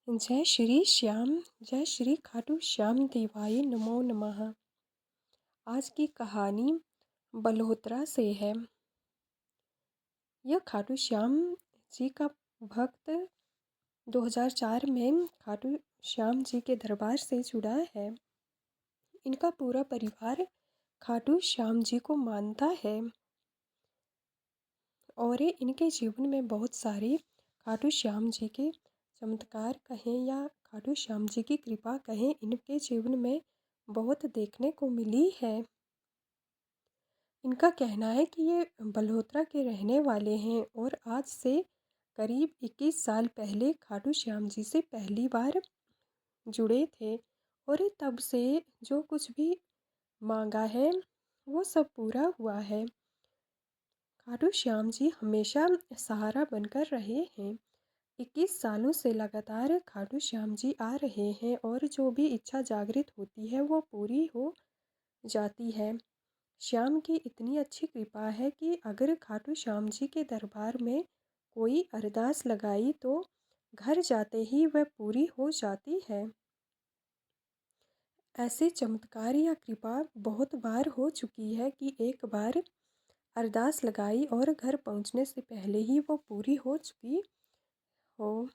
जय श्री श्याम, जय श्री खाटू श्याम देवाय नमो नमः। आज की कहानी बल्होत्रा से है। यह खाटू श्याम जी का भक्त 2004 में खाटू श्याम जी के दरबार से जुड़ा है। इनका पूरा परिवार खाटू श्याम जी को मानता है और इनके जीवन में बहुत सारे खाटू श्याम जी के चमत्कार कहें या खाटू श्याम जी की कृपा कहें, इनके जीवन में बहुत देखने को मिली है। इनका कहना है कि ये बल्होत्रा के रहने वाले हैं और आज से करीब 21 साल पहले खाटू श्याम जी से पहली बार जुड़े थे और तब से जो कुछ भी मांगा है वो सब पूरा हुआ है। खाटू श्याम जी हमेशा सहारा बनकर रहे हैं। 21 सालों से लगातार खाटू श्याम जी आ रहे हैं और जो भी इच्छा जागृत होती है वो पूरी हो जाती है। श्याम की इतनी अच्छी कृपा है कि अगर खाटू श्याम जी के दरबार में कोई अरदास लगाई तो घर जाते ही वह पूरी हो जाती है। ऐसे चमत्कार या कृपा बहुत बार हो चुकी है कि एक बार अरदास लगाई और घर पहुंचने से पहले ही वो पूरी हो चुकी हो।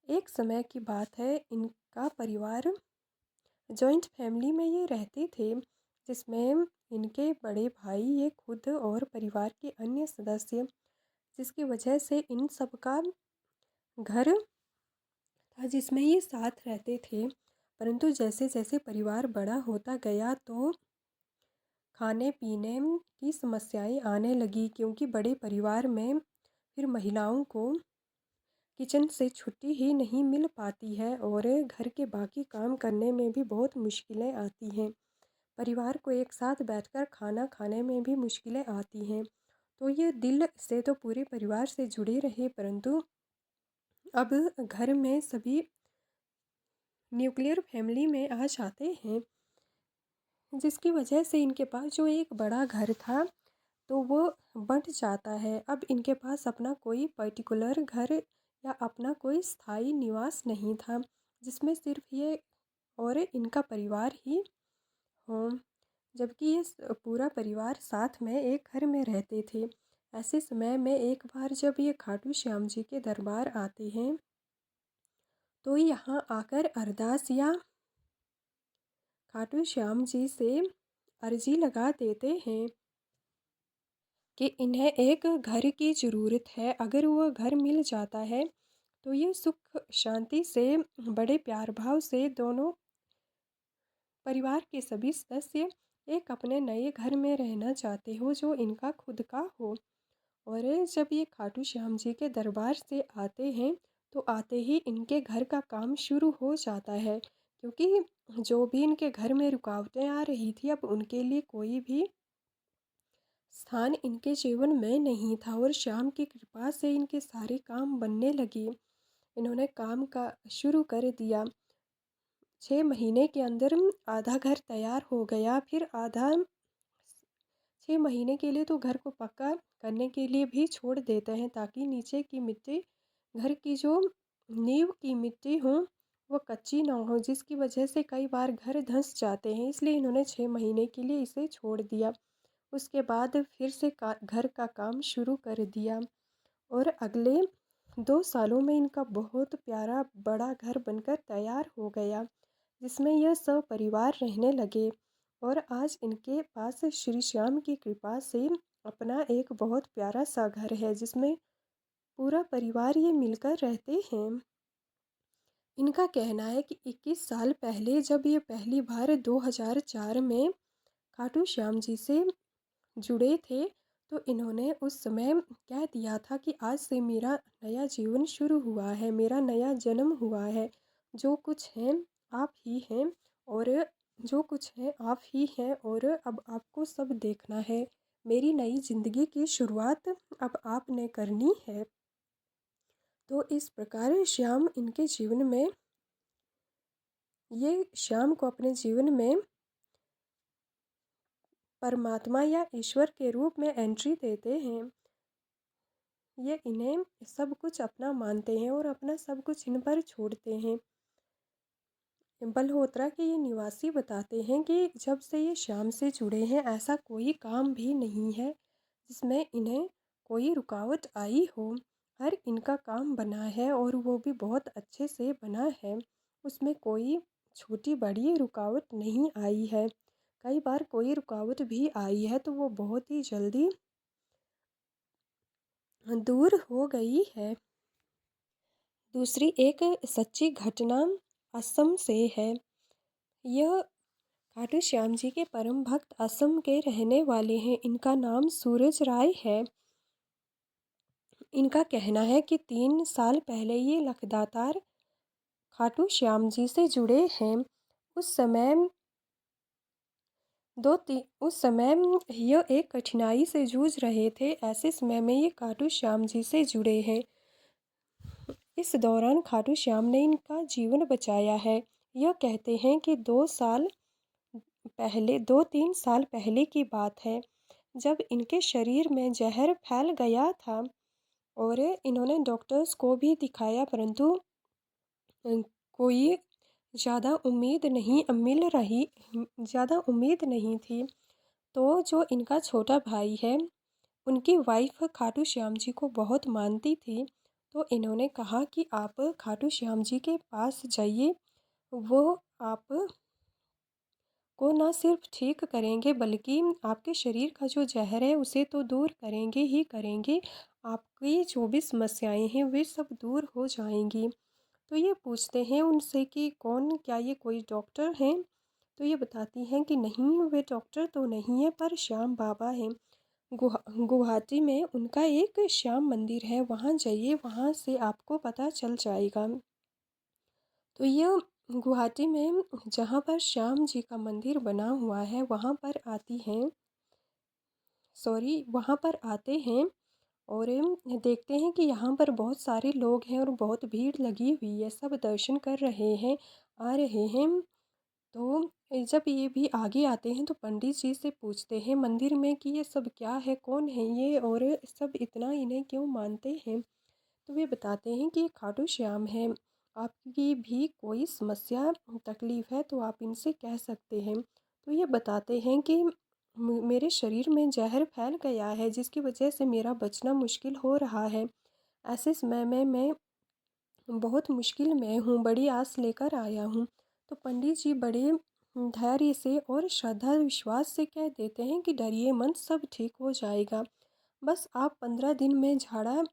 एक समय की बात है, इनका परिवार जॉइंट फैमिली में ये रहते थे, जिसमें इनके बड़े भाई, ये खुद और परिवार के अन्य सदस्य, जिसकी वजह से इन सब का घर था जिसमें ये साथ रहते थे। परंतु जैसे जैसे परिवार बड़ा होता गया तो खाने पीने की समस्याएं आने लगी, क्योंकि बड़े परिवार में फिर महिलाओं को किचन से छुट्टी ही नहीं मिल पाती है और घर के बाकी काम करने में भी बहुत मुश्किलें आती हैं। परिवार को एक साथ बैठकर खाना खाने में भी मुश्किलें आती हैं। तो ये दिल से तो पूरे परिवार से जुड़े रहे, परंतु अब घर में सभी न्यूक्लियर फैमिली में आ जाते हैं, जिसकी वजह से इनके पास जो एक बड़ा घर था तो वो बंट जाता है। अब इनके पास अपना कोई पर्टिकुलर घर या अपना कोई स्थायी निवास नहीं था, जिसमें सिर्फ ये और इनका परिवार ही हो, जबकि ये पूरा परिवार साथ में एक घर में रहते थे। ऐसे समय में एक बार जब ये खाटू श्याम जी के दरबार आते हैं तो यहाँ आकर अरदास या खाटू श्याम जी से अर्जी लगा देते हैं कि इन्हें एक घर की ज़रूरत है। अगर वह घर मिल जाता है तो ये सुख शांति से, बड़े प्यार भाव से दोनों परिवार के सभी सदस्य एक अपने नए घर में रहना चाहते हो जो इनका खुद का हो। और जब ये खाटू श्याम जी के दरबार से आते हैं तो आते ही इनके घर का काम शुरू हो जाता है, क्योंकि जो भी इनके घर में रुकावटें आ रही थी अब उनके लिए कोई भी स्थान इनके जीवन में नहीं था और श्याम की कृपा से इनके सारे काम बनने लगे। इन्होंने काम का शुरू कर दिया। 6 महीने के अंदर आधा घर तैयार हो गया, फिर आधा 6 महीने के लिए तो घर को पक्का करने के लिए भी छोड़ देते हैं, ताकि नीचे की मिट्टी, घर की जो नींव की मिट्टी हो वो कच्ची ना हो, जिसकी वजह से कई बार घर धंस जाते हैं। इसलिए इन्होंने 6 महीने के लिए इसे छोड़ दिया। उसके बाद फिर से घर का काम शुरू कर दिया और अगले 2 सालों में इनका बहुत प्यारा बड़ा घर बनकर तैयार हो गया, जिसमें यह सब परिवार रहने लगे। और आज इनके पास श्री श्याम की कृपा से अपना एक बहुत प्यारा सा घर है, जिसमें पूरा परिवार ये मिलकर रहते हैं। इनका कहना है कि 21 साल पहले जब ये पहली बार 2004 में खाटू श्याम जी से जुड़े थे तो इन्होंने उस समय कह दिया था कि आज से मेरा नया जीवन शुरू हुआ है, मेरा नया जन्म हुआ है। जो कुछ है आप ही हैं और जो कुछ है आप ही हैं और अब आपको सब देखना है। मेरी नई ज़िंदगी की शुरुआत अब आपने करनी है। तो इस प्रकार श्याम इनके जीवन में, ये श्याम को अपने जीवन में परमात्मा या ईश्वर के रूप में एंट्री देते हैं। ये इन्हें सब कुछ अपना मानते हैं और अपना सब कुछ इन पर छोड़ते हैं। बलहोत्रा के ये निवासी बताते हैं कि जब से ये श्याम से जुड़े हैं ऐसा कोई काम भी नहीं है जिसमें इन्हें कोई रुकावट आई हो। हर इनका काम बना है और वो भी बहुत अच्छे से बना है, उसमें कोई छोटी बड़ी रुकावट नहीं आई है। कई बार कोई रुकावट भी आई है तो वो बहुत ही जल्दी दूर हो गई है। दूसरी एक सच्ची घटना असम से है। यह खाटू श्याम जी के परम भक्त असम के रहने वाले हैं। इनका नाम सूरज राय है। इनका कहना है कि 3 साल पहले ये लखदातार खाटू श्याम जी से जुड़े हैं। उस समय उस समय यह एक कठिनाई से जूझ रहे थे। ऐसे समय में ये खाटू श्याम जी से जुड़े हैं। इस दौरान खाटू श्याम ने इनका जीवन बचाया है। यह कहते हैं कि 2-3 साल पहले की बात है जब इनके शरीर में जहर फैल गया था और इन्होंने डॉक्टर्स को भी दिखाया, परंतु कोई ज़्यादा उम्मीद नहीं थी। तो जो इनका छोटा भाई है, उनकी वाइफ खाटू श्याम जी को बहुत मानती थी। तो इन्होंने कहा कि आप खाटू श्याम जी के पास जाइए, वो आप को ना सिर्फ ठीक करेंगे बल्कि आपके शरीर का जो जहर है उसे तो दूर करेंगे ही करेंगे। आपकी जो भी समस्याएं हैं वे सब दूर हो जाएंगी। तो ये पूछते हैं उनसे कि क्या ये कोई डॉक्टर हैं? तो ये बताती हैं कि नहीं, वे डॉक्टर तो नहीं है पर श्याम बाबा हैं। गुवाहाटी में उनका एक श्याम मंदिर है, वहाँ जाइए, वहाँ से आपको पता चल जाएगा। तो ये गुवाहाटी में जहाँ पर श्याम जी का मंदिर बना हुआ है वहाँ पर आते हैं और देखते हैं कि यहाँ पर बहुत सारे लोग हैं और बहुत भीड़ लगी हुई है, सब दर्शन कर रहे हैं, आ रहे हैं। तो जब ये भी आगे आते हैं तो पंडित जी से पूछते हैं मंदिर में कि ये सब क्या है, कौन है ये और सब इतना इन्हें क्यों मानते हैं। तो वे बताते हैं कि ये खाटू श्याम है, आपकी भी कोई समस्या तकलीफ़ है तो आप इनसे कह सकते हैं। तो ये बताते हैं कि मेरे शरीर में जहर फैल गया है जिसकी वजह से मेरा बचना मुश्किल हो रहा है। ऐसे समय में मैं बहुत मुश्किल में हूँ, बड़ी आस लेकर आया हूँ। तो पंडित जी बड़े धैर्य से और श्रद्धा विश्वास से कह देते हैं कि डरिए मत, सब ठीक हो जाएगा। बस आप 15 दिन में झाड़ा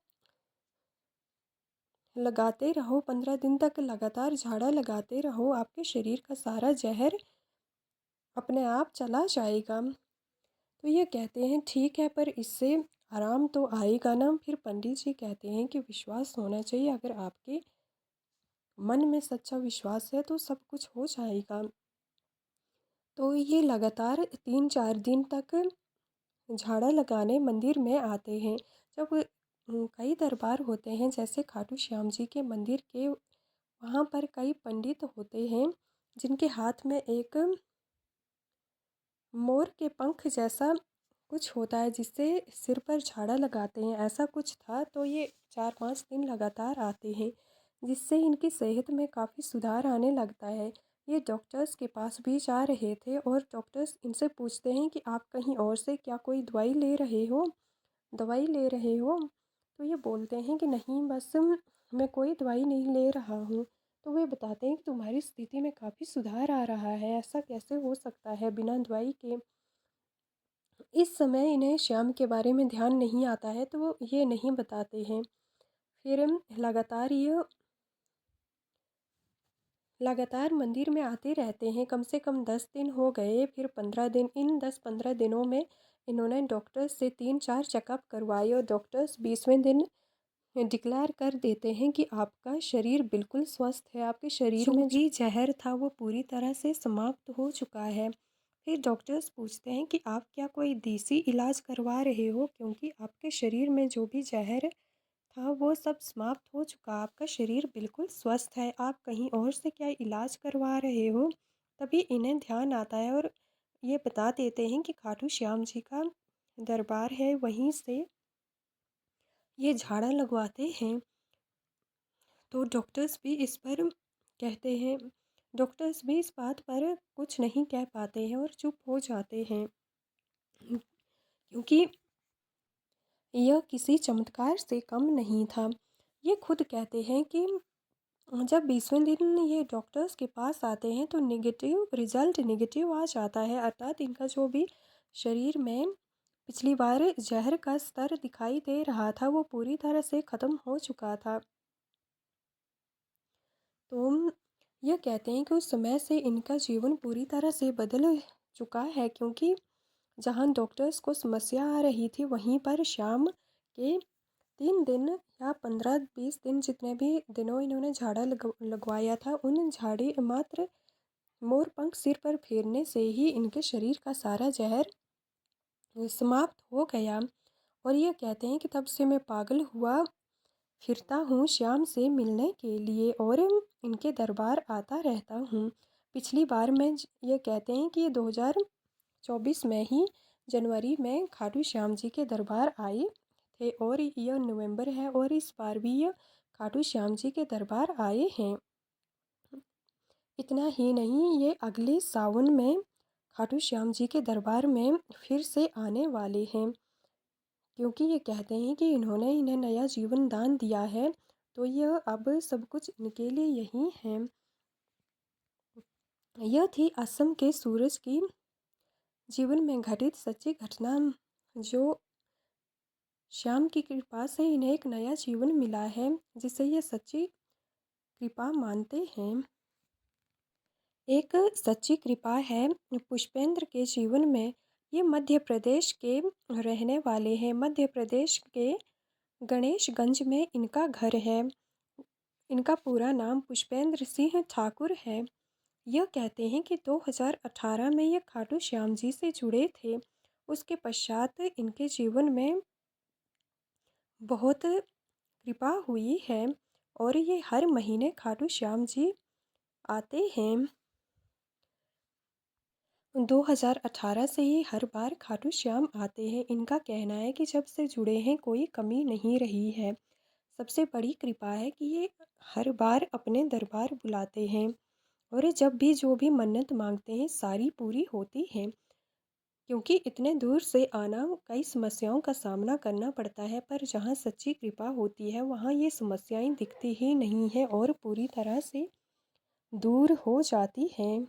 लगाते रहो, 15 दिन तक लगातार झाड़ा लगाते रहो, आपके शरीर का सारा जहर अपने आप चला जाएगा। तो ये कहते हैं ठीक है, पर इससे आराम तो आएगा ना? फिर पंडित जी कहते हैं कि विश्वास होना चाहिए, अगर आपके मन में सच्चा विश्वास है तो सब कुछ हो जाएगा। तो ये लगातार 3-4 दिन तक झाड़ा लगाने मंदिर में आते हैं। जब कई दरबार होते हैं जैसे खाटू श्याम जी के मंदिर के, वहाँ पर कई पंडित होते हैं जिनके हाथ में एक मोर के पंख जैसा कुछ होता है जिससे सिर पर झाड़ा लगाते हैं, ऐसा कुछ था। तो ये 4-5 दिन लगातार आते हैं जिससे इनकी सेहत में काफ़ी सुधार आने लगता है। ये डॉक्टर्स के पास भी जा रहे थे और डॉक्टर्स इनसे पूछते हैं कि आप कहीं और से क्या कोई दवाई ले रहे हो? तो ये बोलते हैं कि नहीं, बस मैं कोई दवाई नहीं ले रहा हूँ। तो वे बताते हैं कि तुम्हारी स्थिति में काफ़ी सुधार आ रहा है, ऐसा कैसे हो सकता है बिना दवाई के? इस समय इन्हें श्याम के बारे में ध्यान नहीं आता है तो वो ये नहीं बताते हैं। फिर लगातार मंदिर में आते रहते हैं। कम से कम 10 दिन हो गए, फिर 15 दिन। इन 10-15 दिनों में इन्होंने डॉक्टर्स से 3-4 चेकअप करवाए और डॉक्टर्स 20वें दिन डिक्लेयर कर देते हैं कि आपका शरीर बिल्कुल स्वस्थ है, आपके शरीर में जो भी जहर था वो पूरी तरह से समाप्त हो चुका है। फिर डॉक्टर्स पूछते हैं कि आप क्या कोई देसी इलाज करवा रहे हो, क्योंकि आपके शरीर में जो भी जहर था वो सब समाप्त हो चुका, आपका शरीर बिल्कुल स्वस्थ है, आप कहीं और से क्या इलाज करवा रहे हो? तभी इन्हें ध्यान आता है और ये बता देते हैं कि खाटू श्याम जी का दरबार है, वहीं से ये झाड़ा लगवाते हैं तो डॉक्टर्स भी इस पर कहते हैं, डॉक्टर्स भी इस बात पर कुछ नहीं कह पाते हैं और चुप हो जाते हैं, क्योंकि यह किसी चमत्कार से कम नहीं था। ये खुद कहते हैं कि जब 20वें दिन ये डॉक्टर्स के पास आते हैं तो नेगेटिव आ जाता है, अर्थात इनका जो भी शरीर में पिछली बार जहर का स्तर दिखाई दे रहा था वो पूरी तरह से ख़त्म हो चुका था। तो यह कहते हैं कि उस समय से इनका जीवन पूरी तरह से बदल चुका है, क्योंकि जहाँ डॉक्टर्स को समस्या आ रही थी वहीं पर शाम के 3 दिन या 15-20 दिन जितने भी दिनों इन्होंने झाड़ा लगवाया था, उन झाड़ी मात्र मोर पंख सिर पर फेरने से ही इनके शरीर का सारा जहर समाप्त हो गया। और ये कहते हैं कि तब से मैं पागल हुआ फिरता हूँ श्याम से मिलने के लिए और इनके दरबार आता रहता हूँ। पिछली बार मैं ये कहते हैं कि ये 2024 में ही जनवरी में खाटू श्याम जी के दरबार आए थे और यह नवंबर है और इस बार भी यह खाटू श्याम जी के दरबार आए हैं। इतना ही नहीं, ये अगले सावन में खाटू श्याम जी के दरबार में फिर से आने वाले हैं, क्योंकि ये कहते हैं कि इन्होंने इन्हें नया जीवन दान दिया है, तो यह अब सब कुछ इनके लिए यही है। यह थी असम के सूरज की जीवन में घटित सच्ची घटना, जो श्याम की कृपा से इन्हें एक नया जीवन मिला है, जिसे ये सच्ची कृपा मानते हैं। एक सच्ची कृपा है पुष्पेंद्र के जीवन में। ये मध्य प्रदेश के रहने वाले हैं। मध्य प्रदेश के गणेशगंज में इनका घर है। इनका पूरा नाम पुष्पेंद्र सिंह ठाकुर है। यह कहते हैं कि 2018 में ये खाटू श्याम जी से जुड़े थे। उसके पश्चात इनके जीवन में बहुत कृपा हुई है और ये हर महीने खाटू श्याम जी आते हैं। 2018 से ये हर बार खाटू श्याम आते हैं। इनका कहना है कि जब से जुड़े हैं कोई कमी नहीं रही है। सबसे बड़ी कृपा है कि ये हर बार अपने दरबार बुलाते हैं और जब भी जो भी मन्नत मांगते हैं सारी पूरी होती है, क्योंकि इतने दूर से आना कई समस्याओं का सामना करना पड़ता है, पर जहाँ सच्ची कृपा होती है वहाँ ये समस्याएं दिखती ही नहीं है और पूरी तरह से दूर हो जाती हैं।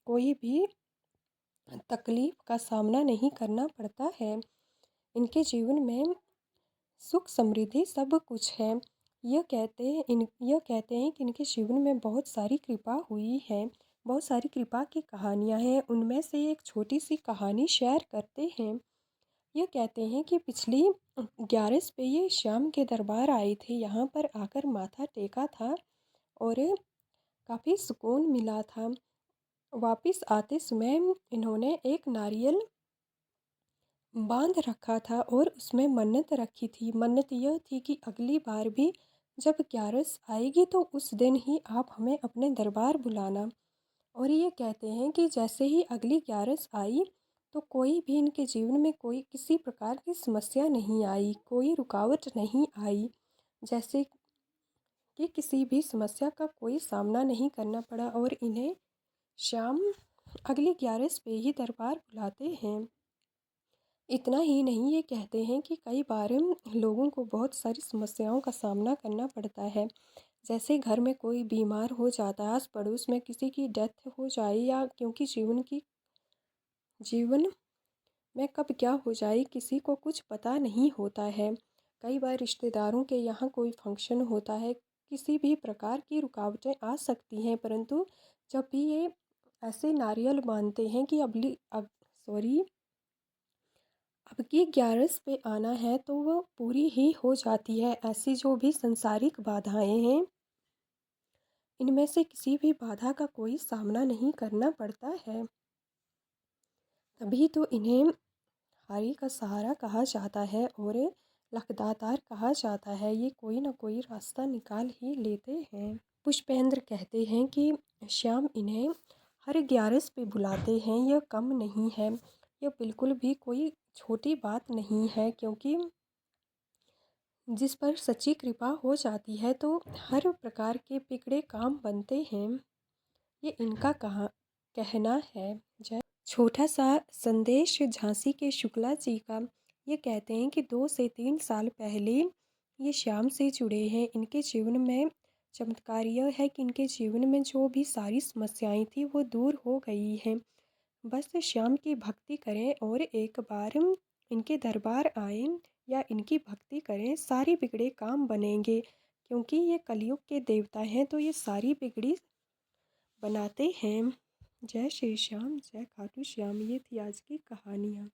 कोई भी तकलीफ का सामना नहीं करना पड़ता है। इनके जीवन में सुख समृद्धि सब कुछ है। यह कहते हैं कि इनके जीवन में बहुत सारी कृपा हुई है, बहुत सारी कृपा की कहानियाँ हैं। उनमें से एक छोटी सी कहानी शेयर करते हैं। यह कहते हैं कि पिछली 11 पे ये श्याम के दरबार आए थे, यहाँ पर आकर माथा टेका था और काफ़ी सुकून मिला था। वापस आते समय इन्होंने एक नारियल बांध रखा था और उसमें मन्नत रखी थी। मन्नत यह थी कि अगली बार भी जब ग्यारस आएगी तो उस दिन ही आप हमें अपने दरबार बुलाना। और ये कहते हैं कि जैसे ही अगली ग्यारस आई तो कोई भी इनके जीवन में कोई किसी प्रकार की समस्या नहीं आई, कोई रुकावट नहीं आई, जैसे कि किसी भी समस्या का कोई सामना नहीं करना पड़ा और इन्हें शाम अगली ग्यारस पे ही दरबार बुलाते हैं। इतना ही नहीं, ये कहते हैं कि कई बार लोगों को बहुत सारी समस्याओं का सामना करना पड़ता है, जैसे घर में कोई बीमार हो जाता है, आस पड़ोस में किसी की डेथ हो जाए, या क्योंकि जीवन में कब क्या हो जाए किसी को कुछ पता नहीं होता है। कई बार रिश्तेदारों के यहाँ कोई फंक्शन होता है, किसी भी प्रकार की रुकावटें आ सकती हैं, परंतु जब भी ये ऐसे नारियल बांधते हैं कि अब की ग्यारस पे आना है तो वह पूरी ही हो जाती है। ऐसी जो भी संसारिक बाधाएं हैं, इनमें से किसी भी बाधा का कोई सामना नहीं करना पड़ता है। तभी तो इन्हें हारी का सहारा कहा जाता है और लखदातार कहा जाता है। ये कोई ना कोई रास्ता निकाल ही लेते हैं। पुष्पेंद्र कहते हैं कि श्याम इन्हें हर ग्यारस पे बुलाते हैं। यह कम नहीं है, यह बिल्कुल भी कोई छोटी बात नहीं है, क्योंकि जिस पर सच्ची कृपा हो जाती है तो हर प्रकार के बिगड़े काम बनते हैं। ये इनका कहना है। जय। छोटा सा संदेश झांसी के शुक्ला जी का। ये कहते हैं कि 2 से 3 साल पहले ये श्याम से जुड़े हैं। इनके जीवन में चमत्कार यह है कि इनके जीवन में जो भी सारी समस्याएं थी वो दूर हो गई हैं। बस श्याम की भक्ति करें और एक बार इनके दरबार आए या इनकी भक्ति करें, सारी बिगड़े काम बनेंगे। क्योंकि ये कलयुग के देवता हैं तो ये सारी बिगड़ी बनाते हैं। जय श्री श्याम, जय खाटू श्याम। ये थी आज की कहानियाँ।